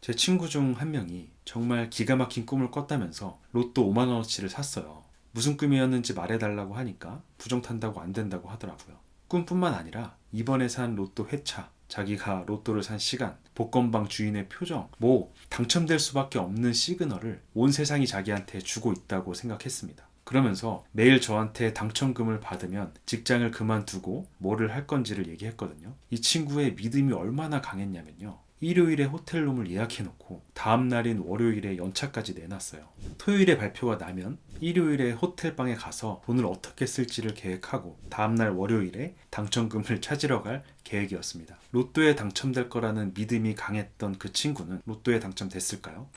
제 친구 중 한 명이 정말 기가 막힌 꿈을 꿨다면서 로또 5만원어치를 샀어요. 무슨 꿈이었는지 말해달라고 하니까 부정 탄다고 안 된다고 하더라고요. 꿈뿐만 아니라 이번에 산 로또 회차, 자기가 로또를 산 시간, 복권방 주인의 표정, 당첨될 수밖에 없는 시그널을 온 세상이 자기한테 주고 있다고 생각했습니다. 그러면서 매일 저한테 당첨금을 받으면 직장을 그만두고 뭐를 할 건지를 얘기했거든요. 이 친구의 믿음이 얼마나 강했냐면요. 일요일에 호텔룸을 예약해놓고 다음날인 월요일에 연차까지 내놨어요. 토요일에 발표가 나면 일요일에 호텔방에 가서 돈을 어떻게 쓸지를 계획하고 다음날 월요일에 당첨금을 찾으러 갈 계획이었습니다. 로또에 당첨될 거라는 믿음이 강했던 그 친구는 로또에 당첨됐을까요?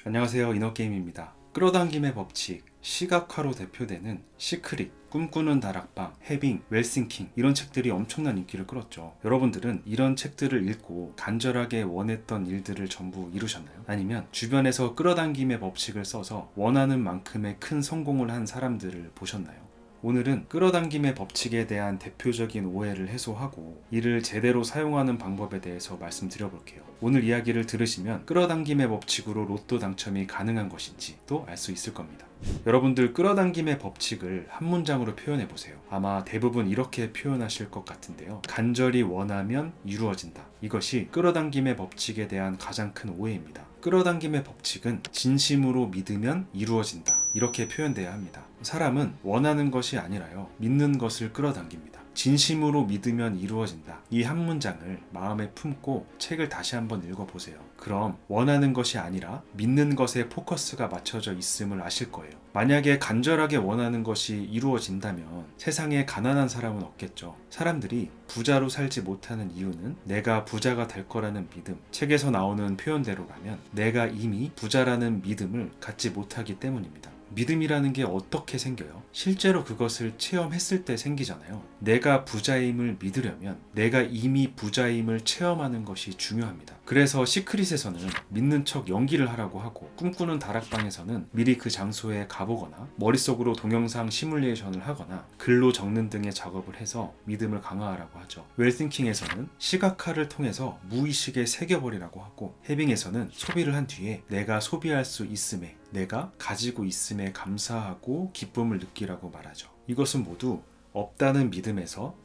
안녕하세요, 이너게임입니다. 끌어당김의 법칙, 시각화로 대표되는 시크릿, 꿈꾸는 다락방, 해빙, 웰싱킹 이런 책들이 엄청난 인기를 끌었죠. 여러분들은 이런 책들을 읽고 간절하게 원했던 일들을 전부 이루셨나요? 아니면 주변에서 끌어당김의 법칙을 써서 원하는 만큼의 큰 성공을 한 사람들을 보셨나요? 오늘은 끌어당김의 법칙에 대한 대표적인 오해를 해소하고 이를 제대로 사용하는 방법에 대해서 말씀드려볼게요. 오늘 이야기를 들으시면 끌어당김의 법칙으로 로또 당첨이 가능한 것인지 또 알 수 있을 겁니다. 여러분들 끌어당김의 법칙을 한 문장으로 표현해 보세요. 아마 대부분 이렇게 표현하실 것 같은데요. 간절히 원하면 이루어진다. 이것이 끌어당김의 법칙에 대한 가장 큰 오해입니다. 끌어당김의 법칙은 진심으로 믿으면 이루어진다. 이렇게 표현돼야 합니다. 사람은 원하는 것이 아니라요. 믿는 것을 끌어당깁니다. 진심으로 믿으면 이루어진다. 이 한 문장을 마음에 품고 책을 다시 한번 읽어보세요. 그럼 원하는 것이 아니라 믿는 것에 포커스가 맞춰져 있음을 아실 거예요. 만약에 간절하게 원하는 것이 이루어진다면 세상에 가난한 사람은 없겠죠. 사람들이 부자로 살지 못하는 이유는 내가 부자가 될 거라는 믿음, 책에서 나오는 표현대로라면 내가 이미 부자라는 믿음을 갖지 못하기 때문입니다. 믿음이라는 게 어떻게 생겨요? 실제로 그것을 체험했을 때 생기잖아요. 내가 부자임을 믿으려면 내가 이미 부자임을 체험하는 것이 중요합니다. 그래서 시크릿에서는 믿는 척 연기를 하라고 하고 꿈꾸는 다락방에서는 미리 그 장소에 가보거나 머릿속으로 동영상 시뮬레이션을 하거나 글로 적는 등의 작업을 해서 믿음을 강화하라고 하죠. 웰싱킹에서는 시각화를 통해서 무의식에 새겨버리라고 하고 해빙에서는 소비를 한 뒤에 내가 소비할 수 있음에 내가 가지고 있음에 감사하고 기쁨을 느끼라고 말하죠. 이것은 모두 없다는 믿음에서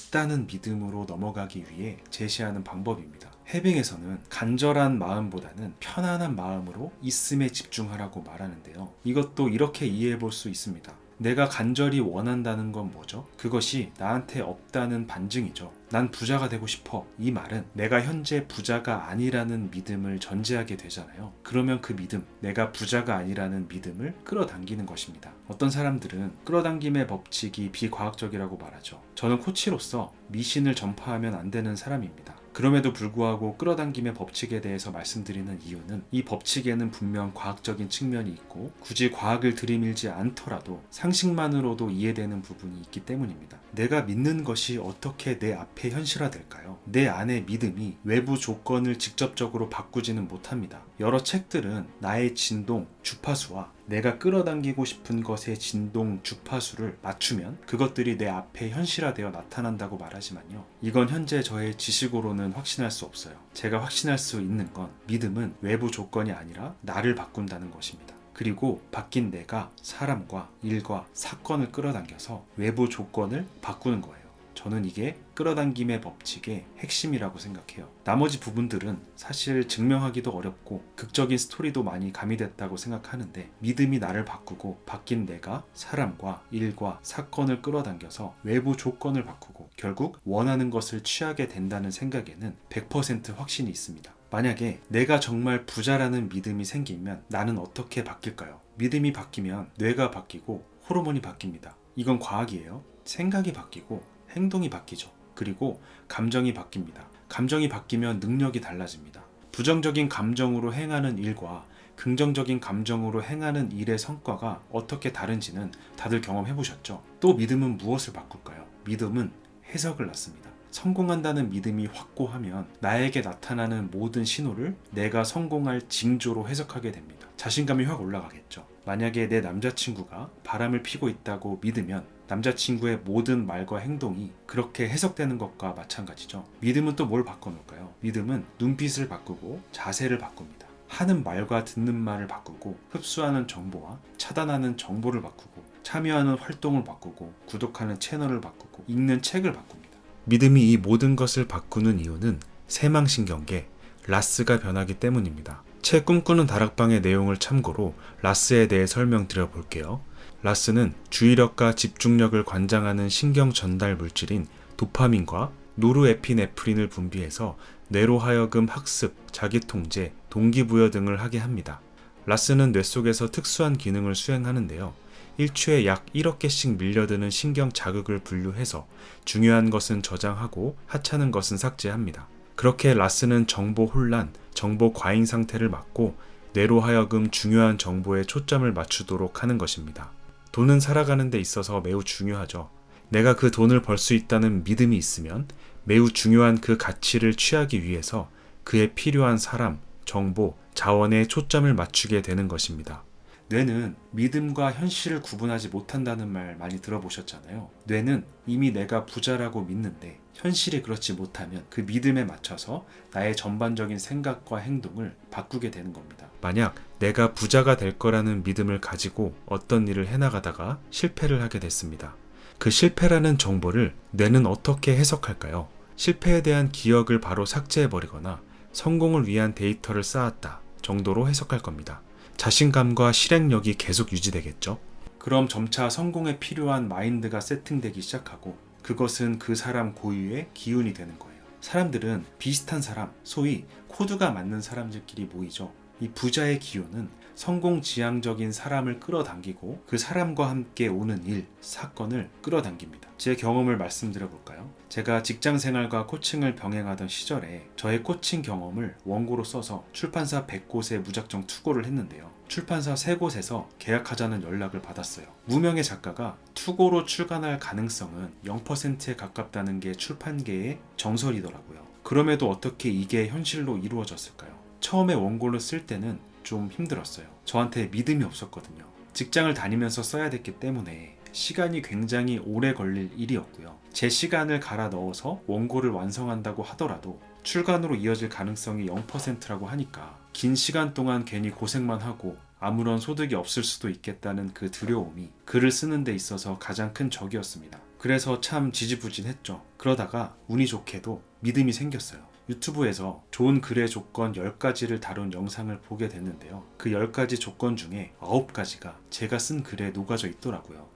있다는 믿음으로 넘어가기 위해 제시하는 방법입니다. 해빙에서는 간절한 마음보다는 편안한 마음으로 있음에 집중하라고 말하는데요. 이것도 이렇게 이해해 볼 수 있습니다. 내가 간절히 원한다는 건 뭐죠? 그것이 나한테 없다는 반증이죠. 난 부자가 되고 싶어. 이 말은 내가 현재 부자가 아니라는 믿음을 전제하게 되잖아요. 그러면 그 믿음, 내가 부자가 아니라는 믿음을 끌어당기는 것입니다. 어떤 사람들은 끌어당김의 법칙이 비과학적이라고 말하죠. 저는 코치로서 미신을 전파하면 안 되는 사람입니다. 그럼에도 불구하고 끌어당김의 법칙에 대해서 말씀드리는 이유는 이 법칙에는 분명 과학적인 측면이 있고 굳이 과학을 들이밀지 않더라도 상식만으로도 이해되는 부분이 있기 때문입니다. 내가 믿는 것이 어떻게 내 앞에 현실화될까요? 내 안의 믿음이 외부 조건을 직접적으로 바꾸지는 못합니다. 여러 책들은 나의 진동, 주파수와 내가 끌어당기고 싶은 것의 진동, 주파수를 맞추면 그것들이 내 앞에 현실화되어 나타난다고 말하지만요. 이건 현재 저의 지식으로는 확신할 수 없어요. 제가 확신할 수 있는 건 믿음은 외부 조건이 아니라 나를 바꾼다는 것입니다. 그리고 바뀐 내가 사람과 일과 사건을 끌어당겨서 외부 조건을 바꾸는 거예요. 저는 이게 끌어당김의 법칙의 핵심이라고 생각해요. 나머지 부분들은 사실 증명하기도 어렵고 극적인 스토리도 많이 가미됐다고 생각하는데 믿음이 나를 바꾸고 바뀐 내가 사람과 일과 사건을 끌어당겨서 외부 조건을 바꾸고 결국 원하는 것을 취하게 된다는 생각에는 100% 확신이 있습니다. 만약에 내가 정말 부자라는 믿음이 생기면 나는 어떻게 바뀔까요? 믿음이 바뀌면 뇌가 바뀌고 호르몬이 바뀝니다. 이건 과학이에요. 생각이 바뀌고 행동이 바뀌죠. 그리고 감정이 바뀝니다. 감정이 바뀌면 능력이 달라집니다. 부정적인 감정으로 행하는 일과 긍정적인 감정으로 행하는 일의 성과가 어떻게 다른지는 다들 경험해 보셨죠? 또 믿음은 무엇을 바꿀까요? 믿음은 해석을 낳습니다. 성공한다는 믿음이 확고하면 나에게 나타나는 모든 신호를 내가 성공할 징조로 해석하게 됩니다. 자신감이 확 올라가겠죠. 만약에 내 남자친구가 바람을 피고 있다고 믿으면 남자친구의 모든 말과 행동이 그렇게 해석되는 것과 마찬가지죠. 믿음은 또 뭘 바꿔놓을까요? 믿음은 눈빛을 바꾸고 자세를 바꿉니다. 하는 말과 듣는 말을 바꾸고, 흡수하는 정보와 차단하는 정보를 바꾸고, 참여하는 활동을 바꾸고, 구독하는 채널을 바꾸고, 읽는 책을 바꿉니다. 믿음이 이 모든 것을 바꾸는 이유는 새망신경계 라스가 변하기 때문입니다. 책 꿈꾸는 다락방의 내용을 참고로 라스에 대해 설명드려 볼게요. 라스는 주의력과 집중력을 관장하는 신경 전달 물질인 도파민과 노르에피네프린을 분비해서 뇌로 하여금 학습, 자기통제, 동기부여 등을 하게 합니다. 라스는 뇌 속에서 특수한 기능을 수행하는데요. 일초에 약 1억 개씩 밀려드는 신경 자극을 분류해서 중요한 것은 저장하고 하찮은 것은 삭제합니다. 그렇게 라스는 정보 혼란, 정보 과잉 상태를 막고 뇌로 하여금 중요한 정보에 초점을 맞추도록 하는 것입니다. 돈은 살아가는 데 있어서 매우 중요하죠. 내가 그 돈을 벌 수 있다는 믿음이 있으면 매우 중요한 그 가치를 취하기 위해서 그에 필요한 사람, 정보, 자원에 초점을 맞추게 되는 것입니다. 뇌는 믿음과 현실을 구분하지 못한다는 말 많이 들어보셨잖아요. 뇌는 이미 내가 부자라고 믿는데 현실이 그렇지 못하면 그 믿음에 맞춰서 나의 전반적인 생각과 행동을 바꾸게 되는 겁니다. 만약 내가 부자가 될 거라는 믿음을 가지고 어떤 일을 해나가다가 실패를 하게 됐습니다. 그 실패라는 정보를 뇌는 어떻게 해석할까요? 실패에 대한 기억을 바로 삭제해버리거나 성공을 위한 데이터를 쌓았다 정도로 해석할 겁니다. 자신감과 실행력이 계속 유지되겠죠? 그럼 점차 성공에 필요한 마인드가 세팅되기 시작하고 그것은 그 사람 고유의 기운이 되는 거예요. 사람들은 비슷한 사람, 소위 코드가 맞는 사람들끼리 모이죠. 이 부자의 기운은 성공지향적인 사람을 끌어당기고 그 사람과 함께 오는 일, 사건을 끌어당깁니다. 제 경험을 말씀드려 볼까요? 제가 직장생활과 코칭을 병행하던 시절에 저의 코칭 경험을 원고로 써서 출판사 100곳에 무작정 투고를 했는데요. 출판사 3곳에서 계약하자는 연락을 받았어요. 무명의 작가가 투고로 출간할 가능성은 0%에 가깝다는 게 출판계의 정설이더라고요. 그럼에도 어떻게 이게 현실로 이루어졌을까요? 처음에 원고를 쓸 때는 좀 힘들었어요. 저한테 믿음이 없었거든요. 직장을 다니면서 써야 됐기 때문에 시간이 굉장히 오래 걸릴 일이었고요. 제 시간을 갈아 넣어서 원고를 완성한다고 하더라도 출간으로 이어질 가능성이 0%라고 하니까 긴 시간 동안 괜히 고생만 하고 아무런 소득이 없을 수도 있겠다는 그 두려움이 글을 쓰는 데 있어서 가장 큰 적이었습니다. 그래서 참 지지부진했죠. 그러다가 운이 좋게도 믿음이 생겼어요. 유튜브에서 좋은 글의 조건 10가지를 다룬 영상을 보게 됐는데요. 그 10가지 조건 중에 9가지가 제가 쓴 글에 녹아져 있더라고요.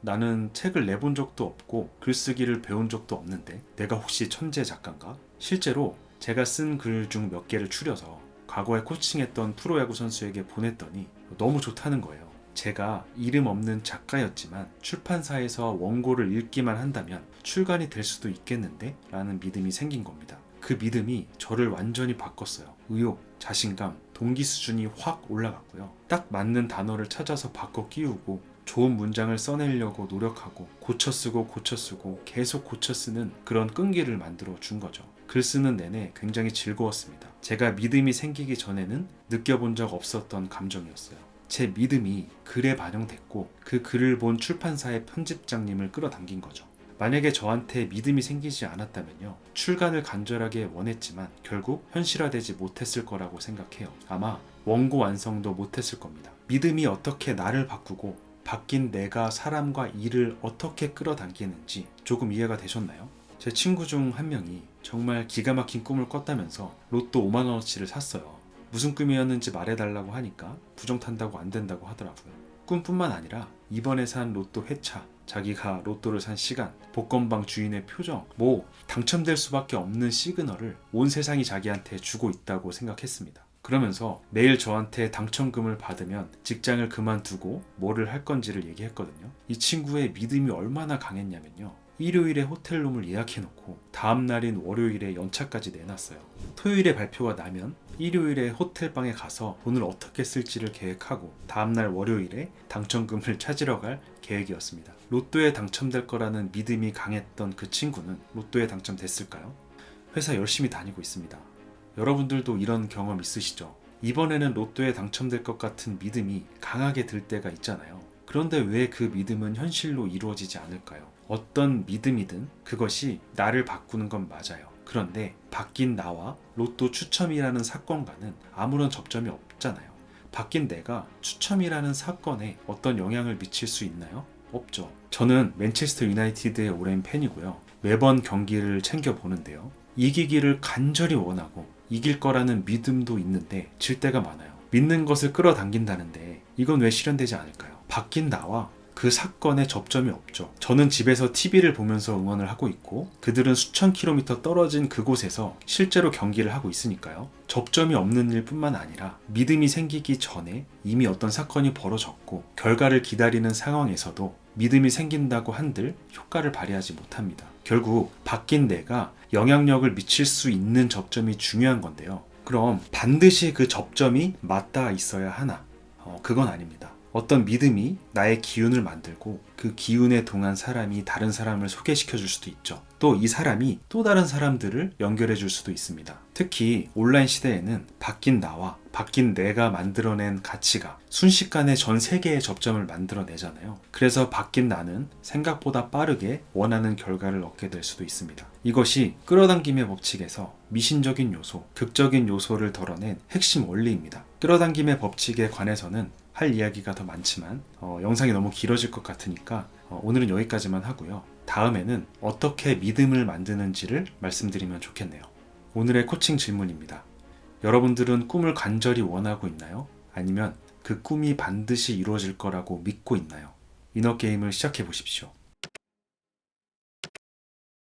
나는 책을 내본 적도 없고 글쓰기를 배운 적도 없는데 내가 혹시 천재 작가인가? 실제로 제가 쓴 글 중 몇 개를 추려서 과거에 코칭했던 프로야구 선수에게 보냈더니 너무 좋다는 거예요. 제가 이름 없는 작가였지만 출판사에서 원고를 읽기만 한다면 출간이 될 수도 있겠는데? 라는 믿음이 생긴 겁니다. 그 믿음이 저를 완전히 바꿨어요. 의욕, 자신감, 동기 수준이 확 올라갔고요. 딱 맞는 단어를 찾아서 바꿔 끼우고 좋은 문장을 써내려고 노력하고 고쳐 쓰고 계속 고쳐 쓰는 그런 끈기를 만들어 준 거죠. 글 쓰는 내내 굉장히 즐거웠습니다. 제가 믿음이 생기기 전에는 느껴본 적 없었던 감정이었어요. 제 믿음이 글에 반영됐고 그 글을 본 출판사의 편집장님을 끌어당긴 거죠. 만약에 저한테 믿음이 생기지 않았다면요, 출간을 간절하게 원했지만 결국 현실화되지 못했을 거라고 생각해요. 아마 원고 완성도 못했을 겁니다. 믿음이 어떻게 나를 바꾸고 바뀐 내가 사람과 일을 어떻게 끌어당기는지 조금 이해가 되셨나요? 제 친구 중 한 명이 정말 기가 막힌 꿈을 꿨다면서 로또 5만원어치를 샀어요. 무슨 꿈이었는지 말해달라고 하니까 부정 탄다고 안 된다고 하더라고요. 꿈뿐만 아니라 이번에 산 로또 회차, 자기가 로또를 산 시간, 복권방 주인의 표정, 당첨될 수밖에 없는 시그널을 온 세상이 자기한테 주고 있다고 생각했습니다. 그러면서 매일 저한테 당첨금을 받으면 직장을 그만두고 뭐를 할 건지를 얘기했거든요. 이 친구의 믿음이 얼마나 강했냐면요, 일요일에 호텔룸을 예약해놓고 다음날인 월요일에 연차까지 내놨어요. 토요일에 발표가 나면 일요일에 호텔방에 가서 돈을 어떻게 쓸지를 계획하고 다음날 월요일에 당첨금을 찾으러 갈 계획이었습니다. 로또에 당첨될 거라는 믿음이 강했던 그 친구는 로또에 당첨됐을까요? 회사 열심히 다니고 있습니다. 여러분들도 이런 경험 있으시죠? 이번에는 로또에 당첨될 것 같은 믿음이 강하게 들 때가 있잖아요. 그런데 왜 그 믿음은 현실로 이루어지지 않을까요? 어떤 믿음이든 그것이 나를 바꾸는 건 맞아요. 그런데 바뀐 나와 로또 추첨이라는 사건과는 아무런 접점이 없잖아요. 바뀐 내가 추첨이라는 사건에 어떤 영향을 미칠 수 있나요? 없죠. 저는 맨체스터 유나이티드의 오랜 팬이고요. 매번 경기를 챙겨보는데요. 이기기를 간절히 원하고 이길 거라는 믿음도 있는데 질 때가 많아요. 믿는 것을 끌어당긴다는데 이건 왜 실현되지 않을까요? 바뀐 나와 그 사건에 접점이 없죠. 저는 집에서 TV를 보면서 응원을 하고 있고 그들은 수천 킬로미터 떨어진 그곳에서 실제로 경기를 하고 있으니까요. 접점이 없는 일뿐만 아니라 믿음이 생기기 전에 이미 어떤 사건이 벌어졌고 결과를 기다리는 상황에서도 믿음이 생긴다고 한들 효과를 발휘하지 못합니다. 결국 바뀐 내가 영향력을 미칠 수 있는 접점이 중요한 건데요. 그럼 반드시 그 접점이 맞닿아 있어야 하나? 그건 아닙니다. 어떤 믿음이 나의 기운을 만들고 그 기운에 동한 사람이 다른 사람을 소개시켜 줄 수도 있죠. 또 이 사람이 또 다른 사람들을 연결해 줄 수도 있습니다. 특히 온라인 시대에는 바뀐 나와 바뀐 내가 만들어낸 가치가 순식간에 전 세계의 접점을 만들어내잖아요. 그래서 바뀐 나는 생각보다 빠르게 원하는 결과를 얻게 될 수도 있습니다. 이것이 끌어당김의 법칙에서 미신적인 요소, 극적인 요소를 덜어낸 핵심 원리입니다. 끌어당김의 법칙에 관해서는 할 이야기가 더 많지만 영상이 너무 길어질 것 같으니까 오늘은 여기까지만 하고요. 다음에는 어떻게 믿음을 만드는지를 말씀드리면 좋겠네요. 오늘의 코칭 질문입니다. 여러분들은 꿈을 간절히 원하고 있나요? 아니면 그 꿈이 반드시 이루어질 거라고 믿고 있나요? 이너게임을 시작해 보십시오.